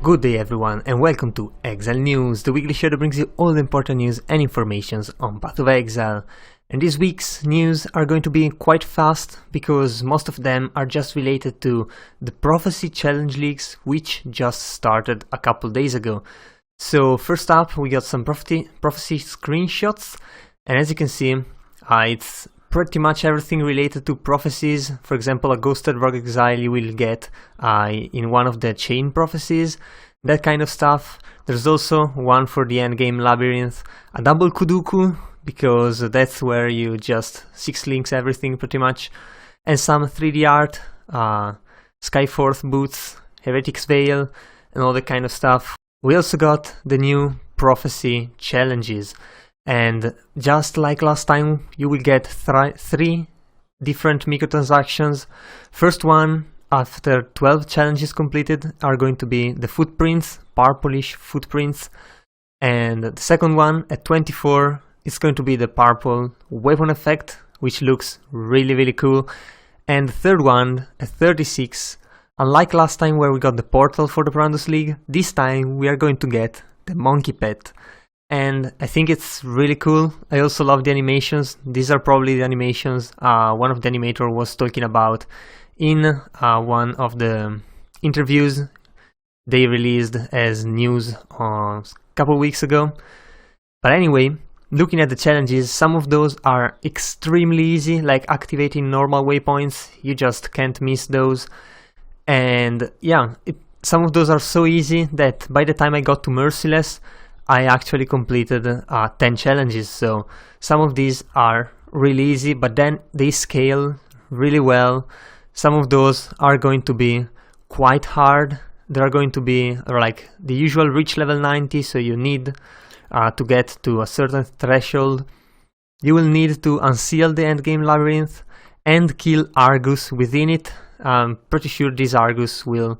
Good day everyone and welcome to Exile News, the weekly show that brings you all the important news and informations on Path of Exile. And this week's news are going to be quite fast because most of them are just related to the Prophecy Challenge Leagues, which just started a couple days ago. So first up we got some prophecy screenshots, and as you can see it's pretty much everything related to prophecies. For example, a Ghosted Rogue Exile you will get in one of the chain prophecies, that kind of stuff. There's also one for the endgame labyrinth, a double Kuduku, because that's where you just 6-links everything pretty much, and some 3D art, Skyforth boots, Heretic's Veil, and all that kind of stuff. We also got the new prophecy challenges. And just like last time, you will get three different microtransactions. First one, after 12 challenges completed, are going to be the footprints, purplish footprints. And the second one, at 24, is going to be the purple weapon effect, which looks really cool. And the third one, at 36, unlike last time where we got the portal for the Brandus League, this time we are going to get the monkey pet. And I think it's really cool. I also love the animations. These are probably the animations one of the animators was talking about in one of the interviews they released as news a couple weeks ago. But anyway, looking at the challenges, some of those are extremely easy, like activating normal waypoints. You just can't miss those. And yeah, some of those are so easy that by the time I got to Merciless, I actually completed 10 challenges, so some of these are really easy, but then they scale really well. Some of those are going to be quite hard. They are going to be like the usual reach level 90, so you need to get to a certain threshold. You will need to unseal the endgame labyrinth and kill Argus within it. I'm pretty sure this Argus will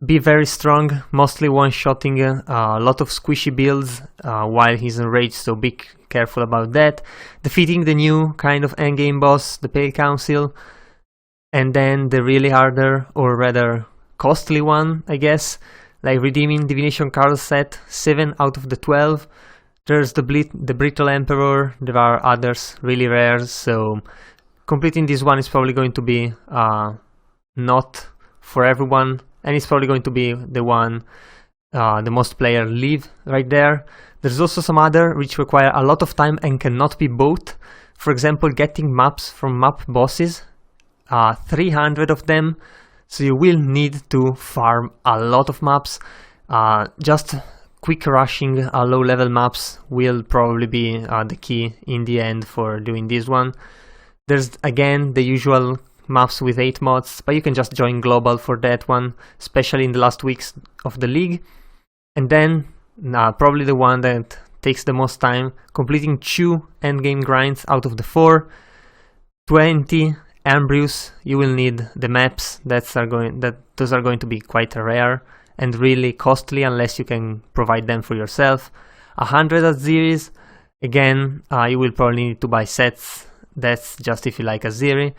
be very strong, mostly one-shotting a lot of squishy builds while he's enraged, so be careful about that. Defeating the new kind of endgame boss, the Pale Council, and then the really harder, or rather costly one, I guess, like redeeming Divination card set, 7 out of the 12. There's the Brittle Emperor, there are others really rare, so completing this one is probably going to be not for everyone. And it's probably going to be the one the most players leave right there. There's also some other which require a lot of time and cannot be bought. For example, getting maps from map bosses, 300 of them. So you will need to farm a lot of maps. Just quick rushing low level maps will probably be the key in the end for doing this one. There's again the usual maps with 8 mods, but you can just join global for that one, especially in the last weeks of the league. And then probably the one that takes the most time, completing 2 endgame grinds out of the 4. 20 Ambrius, you will need the maps. Those are going to be quite rare and really costly unless you can provide them for yourself. 100 Aziris, again you will probably need to buy sets. That's just if you like Aziri.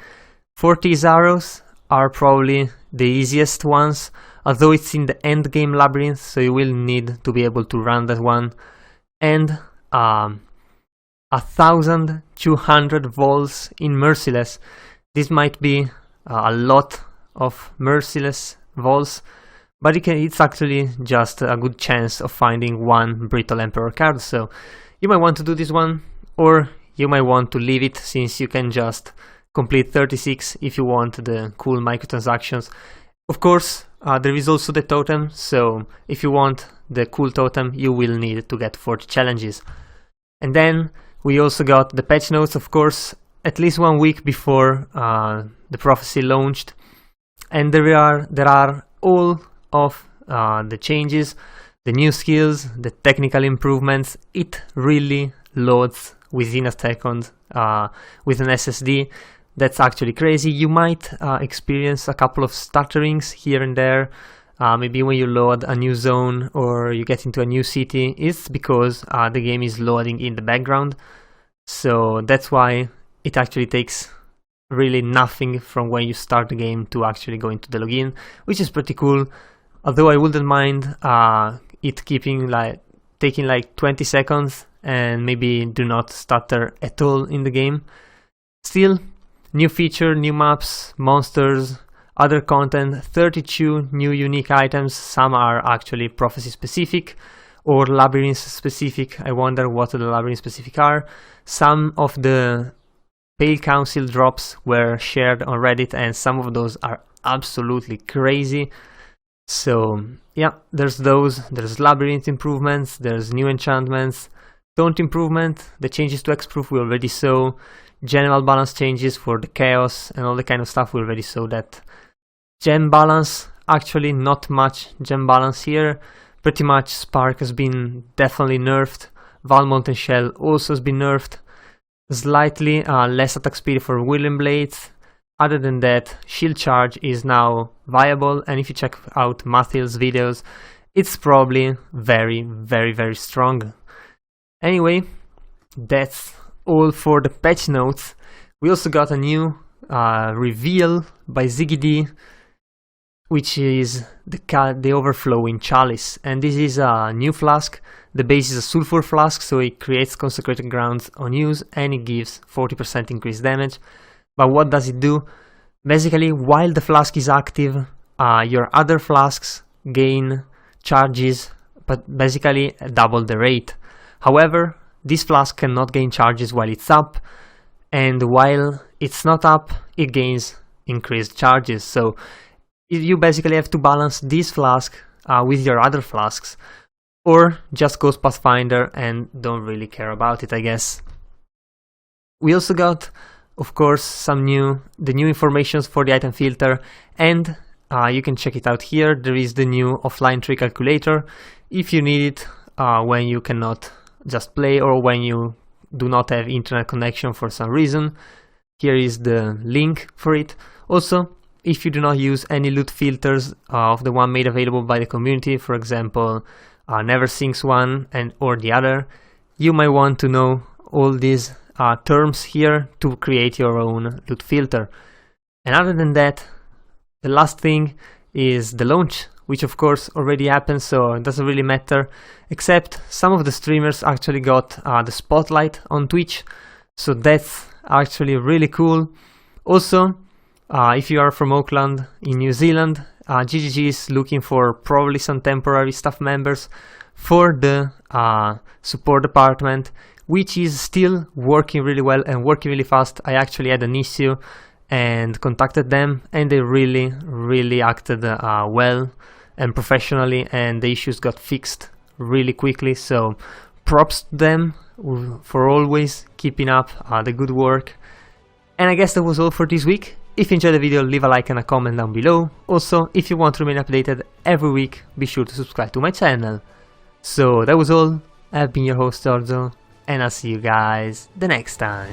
40 Zaros are probably the easiest ones, although it's in the end game labyrinth, so you will need to be able to run that one. And 1,200 Vols in Merciless. This might be a lot of Merciless Vols, but it's actually just a good chance of finding one Brittle Emperor card, so you might want to do this one, or you might want to leave it, since you can just complete 36 if you want the cool microtransactions. Of course, there is also the totem, so if you want the cool totem, you will need to get 40 challenges. And then we also got the patch notes, of course, at least 1 week before the prophecy launched. And there are all of the changes, the new skills, the technical improvements. It really loads within a second with an SSD. That's actually crazy. You might experience a couple of stutterings here and there, maybe when you load a new zone or you get into a new city. It's because the game is loading in the background, so that's why it actually takes really nothing from when you start the game to actually go into the login, which is pretty cool. although I wouldn't mind it taking like 20 seconds and maybe do not stutter at all in the game. Still, new feature, new maps, monsters, other content, 32 new unique items. Some are actually prophecy specific or labyrinth specific. I wonder what the labyrinth specific are. Some of the Pale Council drops were shared on Reddit, and some of those are absolutely crazy. So yeah, there's those. There's labyrinth improvements, there's new enchantments, taunt improvement, the changes to Hexproof we already saw, general balance changes for the chaos and all the kind of stuff we already saw. That gem balance, actually not much gem balance here. Pretty much Spark has been definitely nerfed. Val Molten Shell also has been nerfed. Slightly less attack speed for Whirling Blades. Other than that, Shield Charge is now viable, and if you check out Mathil's videos, it's probably very strong. Anyway, that's all for the patch notes. We also got a new reveal by Ziggy D, which is the Overflowing Chalice, and this is a new flask. The base is a sulfur flask, so it creates consecrated grounds on use and it gives 40% increased damage. But what does it do? Basically, while the flask is active, your other flasks gain charges, but basically double the rate. However, this flask cannot gain charges while it's up, and while it's not up, it gains increased charges. So you basically have to balance this flask with your other flasks, or just Ghost Pathfinder and don't really care about it, I guess. We also got, of course, the new informations for the item filter, and you can check it out here. There is the new offline tree calculator if you need it when you cannot just play or when you do not have internet connection for some reason. Here is the link for it. Also, if you do not use any loot filters of the one made available by the community, for example, Never Sinks one or the other, you might want to know all these terms here to create your own loot filter. And other than that, the last thing is the launch, which of course already happened, so it doesn't really matter, except some of the streamers actually got the spotlight on Twitch, so that's actually really cool. Also, if you are from Auckland in New Zealand, GGG is looking for probably some temporary staff members for the support department, which is still working really well and working really fast. I actually had an issue and contacted them, and they really acted well and professionally, and the issues got fixed really quickly. So props to them for always keeping up the good work. And I guess that was all for this week. If you enjoyed the video, leave a like and a comment down below. Also, if you want to remain updated every week, be sure to subscribe to my channel. So that was all. I've been your host Giorgio, and I'll see you guys the next time.